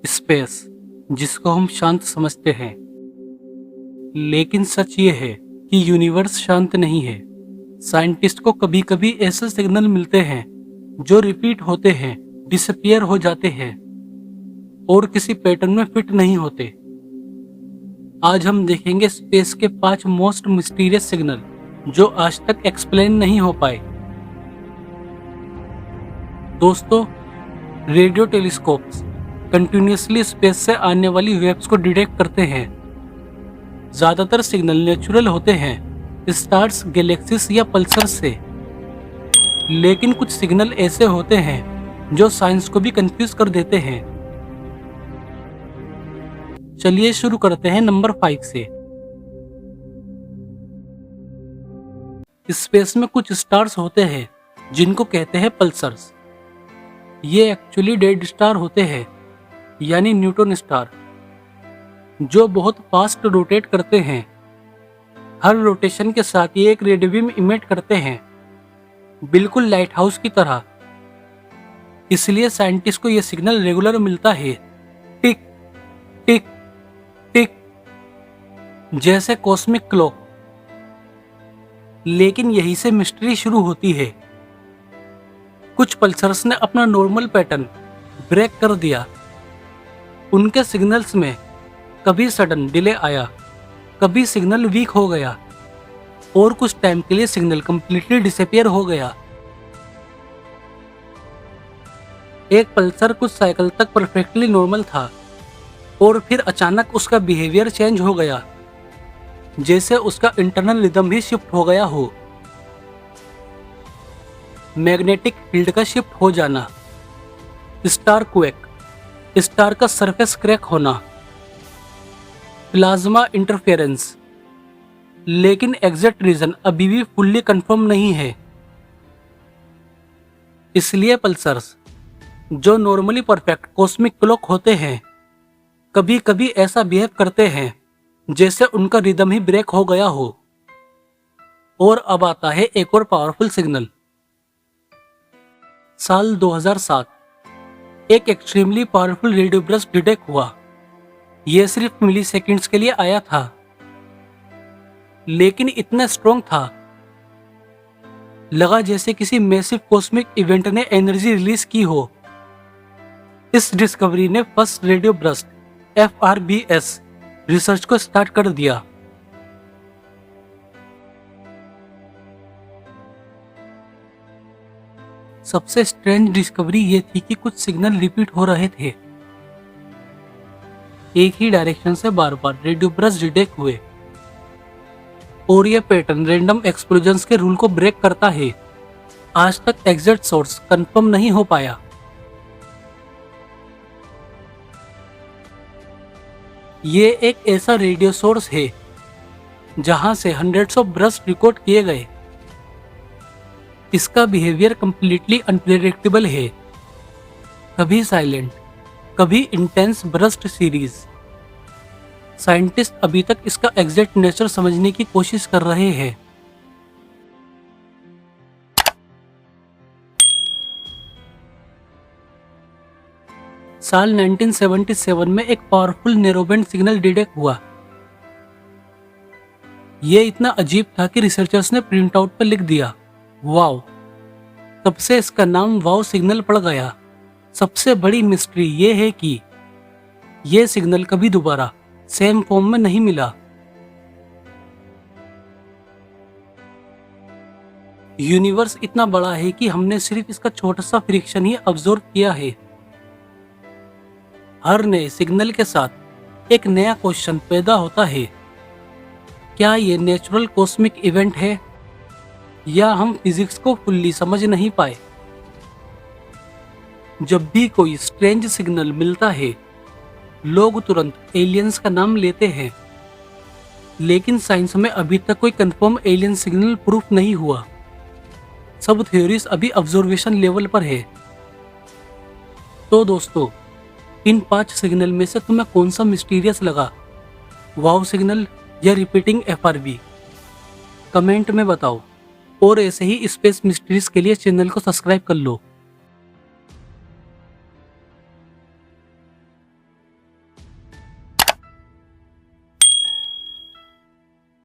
Space, जिसको हम शांत समझते हैं, लेकिन सच ये है कि यूनिवर्स शांत नहीं है। साइंटिस्ट को कभी कभी ऐसे सिग्नल मिलते हैं जो रिपीट होते हैं, डिसअपियर हो जाते हैं और किसी पैटर्न में फिट नहीं होते। आज हम देखेंगे स्पेस के 5 मोस्ट मिस्टीरियस सिग्नल जो आज तक एक्सप्लेन नहीं हो पाए। दोस्तों, रेडियो टेलीस्कोप्स कंटिन्यूसली स्पेस से आने वाली वेव्स को डिटेक्ट करते हैं। ज्यादातर सिग्नल नेचुरल होते हैं, स्टार्स, गैलेक्सीज या पल्सर्स से, लेकिन कुछ सिग्नल ऐसे होते हैं जो साइंस को भी कंफ्यूज कर देते हैं। चलिए शुरू करते हैं नंबर 5 से। स्पेस में कुछ स्टार्स होते हैं जिनको कहते हैं पल्सर्स। ये एक्चुअली डेड स्टार होते हैं, यानी न्यूट्रॉन स्टार, जो बहुत फास्ट रोटेट करते हैं। हर रोटेशन के साथ ये एक रेडियो बीम इमिट करते हैं, बिल्कुल लाइट हाउस की तरह। इसलिए साइंटिस्ट को यह सिग्नल रेगुलर मिलता है, टिक टिक टिक, जैसे कॉस्मिक क्लॉक। लेकिन यहीं से मिस्ट्री शुरू होती है। कुछ पल्सर्स ने अपना नॉर्मल पैटर्न ब्रेक कर दिया। उनके सिग्नल्स में कभी सडन डिले आया, कभी सिग्नल वीक हो गया और कुछ टाइम के लिए सिग्नल कंप्लीटली डिसअपियर हो गया। एक पल्सर कुछ साइकिल तक परफेक्टली नॉर्मल था और फिर अचानक उसका बिहेवियर चेंज हो गया, जैसे उसका इंटरनल रिदम भी शिफ्ट हो गया हो। मैग्नेटिक फील्ड का शिफ्ट हो जाना, स्टार क्वेक, स्टार का सरफेस क्रैक होना, प्लाज्मा इंटरफेरेंस, लेकिन एग्जैक्ट रीजन अभी भी फुल्ली कंफर्म नहीं है। इसलिए पल्सर्स, जो नॉर्मली परफेक्ट कॉस्मिक क्लॉक होते हैं, कभी कभी ऐसा बिहेव करते हैं जैसे उनका रिदम ही ब्रेक हो गया हो। और अब आता है एक और पावरफुल सिग्नल। साल 2007 एक extremely powerful radio burst detect हुआ। यह सिर्फ मिली सेकेंड्स के लिए आया था, लेकिन इतना स्ट्रॉन्ग था, लगा जैसे किसी मैसिव कॉस्मिक इवेंट ने एनर्जी रिलीज की हो। इस डिस्कवरी ने first radio burst FRBS research को स्टार्ट कर दिया। सबसे स्ट्रेंज डिस्कवरी ये थी कि कुछ सिग्नल रिपीट हो रहे थे। एक ही डायरेक्शन से बार बार रेडियो ब्रस्ट डिटेक्ट हुए और यह पैटर्न रैंडम एक्सप्लोजन्स के रूल को ब्रेक करता है। आज तक एग्जैक्ट सोर्स कंफर्म नहीं हो पाया। ये एक ऐसा रेडियो सोर्स है जहां से हंड्रेड्स ऑफ ब्रस्ट रिकॉर्ड किए गए। इसका बिहेवियर कंप्लीटली अनप्रेडिक्टेबल है, कभी साइलेंट, कभी इंटेंस ब्रस्ट सीरीज। साइंटिस्ट अभी तक इसका एग्जैक्ट नेचर समझने की कोशिश कर रहे हैं। साल 1977 में एक पावरफुल नैरोबैंड सिग्नल डिटेक्ट हुआ। यह इतना अजीब था कि रिसर्चर्स ने प्रिंट आउट पर लिख दिया, वाव। तब से इसका नाम वाव सिग्नल पड़ गया। सबसे बड़ी मिस्ट्री ये है कि यह सिग्नल कभी दोबारा सेम फॉर्म में नहीं मिला। यूनिवर्स इतना बड़ा है कि हमने सिर्फ इसका छोटा सा फ्रिक्शन ही ऑब्जर्व किया है। हर नए सिग्नल के साथ एक नया क्वेश्चन पैदा होता है। क्या ये नेचुरल कॉस्मिक इवेंट है या हम फिजिक्स को फुल्ली समझ नहीं पाए? जब भी कोई स्ट्रेंज सिग्नल मिलता है, लोग तुरंत एलियंस का नाम लेते हैं, लेकिन साइंस में अभी तक कोई कंफर्म एलियन सिग्नल प्रूफ नहीं हुआ। सब थ्योरीज अभी ऑब्जर्वेशन लेवल पर है। तो दोस्तों, इन 5 सिग्नल में से तुम्हें कौन सा मिस्टीरियस लगा, वाव सिग्नल या रिपीटिंग FRB? कमेंट में बताओ और ऐसे ही स्पेस मिस्ट्रीज के लिए चैनल को सब्सक्राइब कर लो।